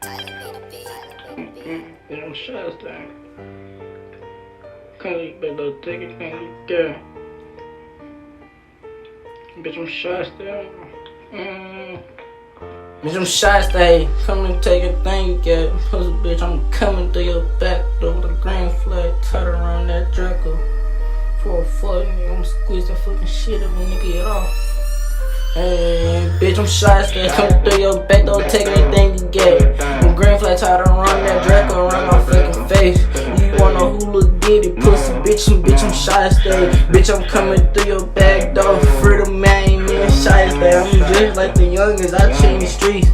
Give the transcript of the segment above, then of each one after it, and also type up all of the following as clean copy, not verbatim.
You know, shots down. Come you better take it, can't you get? Bitch, I'm shots down. Bitch, I'm shots down. Come and take a thing you get. Pussy bitch, I'm coming through your back door with a green flag tied around that Draco. For a fuck, nigga, I'm squeezing fucking shit if a nigga get off. Hey, bitch, I'm shots down. Come through your back door, take anything you get. Green flag tied around that Draco around my fucking face. You wanna hula get it, pussy bitch, I'm shots down. Bitch, I'm coming through your back door. Freedom, man, ain't even shots down. I'm just like the youngest, I change the streets.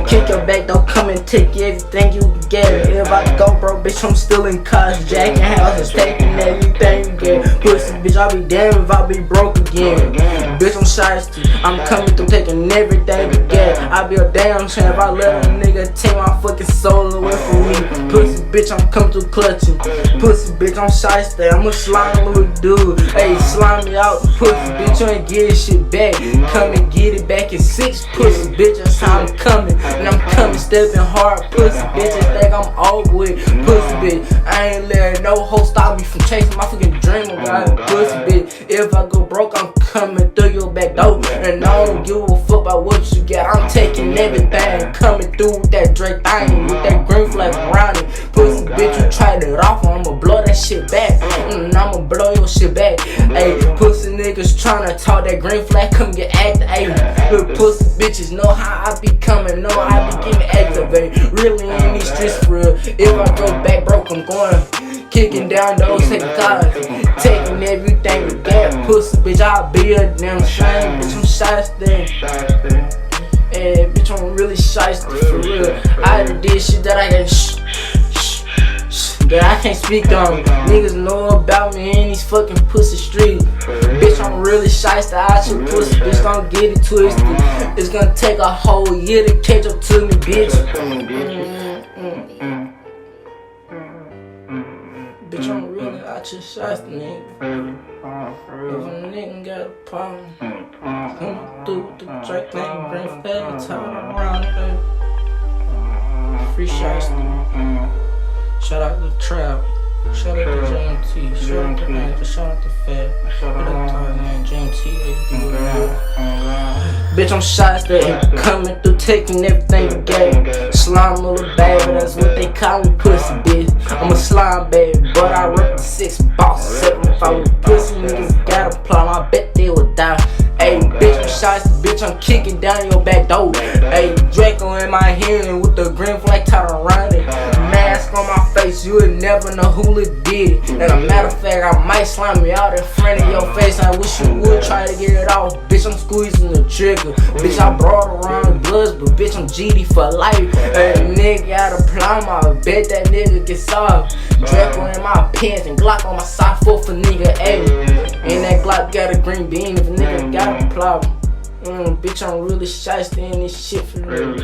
Kick your back, don't come and take everything you get. If I go broke, bitch, I'm still in college. Jacking houses, taking everything you get. Pussy, bitch, I'll be damned if I be broke again. Bitch, I'm shiesty. I'm coming through taking everything you get. I'll be a damn shame if I let a nigga take my fucking soul away from me. Pussy, bitch, I'm coming through clutching. Pussy, bitch, I'm shiesty. I'm a slime little dude. Hey, slime me out. Pussy, bitch, you ain't get shit back. Come and get it back in 6. Pussy, bitch, that's how I'm coming. And I'm coming, stepping hard. Pussy bitches think I'm over with. Pussy bitch, I ain't letting no hoe stop me from chasing my fucking dream about it. Pussy bitch, if I go broke, I'm coming through your back door. And I don't give a fuck about what you got. I'm taking everything, coming through with that Drake thing, with that green flag around it. Pussy bitch, you tried it off, I'ma blow that shit back. I'ma blow your shit back. Ayy, pussy niggas tryna talk that green flag, come get active. Ayy, little pussy bitches know how I be coming, know I be getting activated. Really in these streets for real. If I go back broke, I'm going kicking down those taking cars, taking everything you get. Pussy bitch, I'll be a damn shame. Bitch, I'm shiesty. Yeah, bitch, I'm really shiesty for real. I done did shit that I can that I can't speak on. Niggas know about me in these fucking pussy streets. Bitch, I'm really shiesty out your pussy. Bitch, don't get it twisted. It's gonna take a whole year to catch up to me, bitch. Bitch, I'm really out your shiesty, nigga. If a nigga got a problem, come through with the Drake thing, green flag, tie around it, baby. Free shiesty. Shout out to Trap, shout out to JMT, shout out to Angel, shout out to Fat, shout out to JMT, bitch, I'm shiesty, coming through taking everything you get. Slime little baby, that's what they call me, pussy bitch. I'm a slime baby, but I rep the 6 boss, 7 if I was pussy, niggas got a problem, I bet they would die. Ayy, bitch, I'm shiesty, bitch, I'm kicking down your back door. Ayy, Draco in my hearing with the green flag tied around it. Mask on my face, you would never know who did it. And a matter of fact, I might slime me out in front of your face. I wish you would try to get it off. Bitch, I'm squeezing the trigger. Bitch, I brought around bloods, but bitch, I'm GD for life. Hey, nigga got a problem, I bet that nigga get soft. Draco in my pants and Glock on my side for nigga. Ayy, and that Glock got a green bean if a nigga got a problem. Bitch, I'm really shiesty in this shit for real.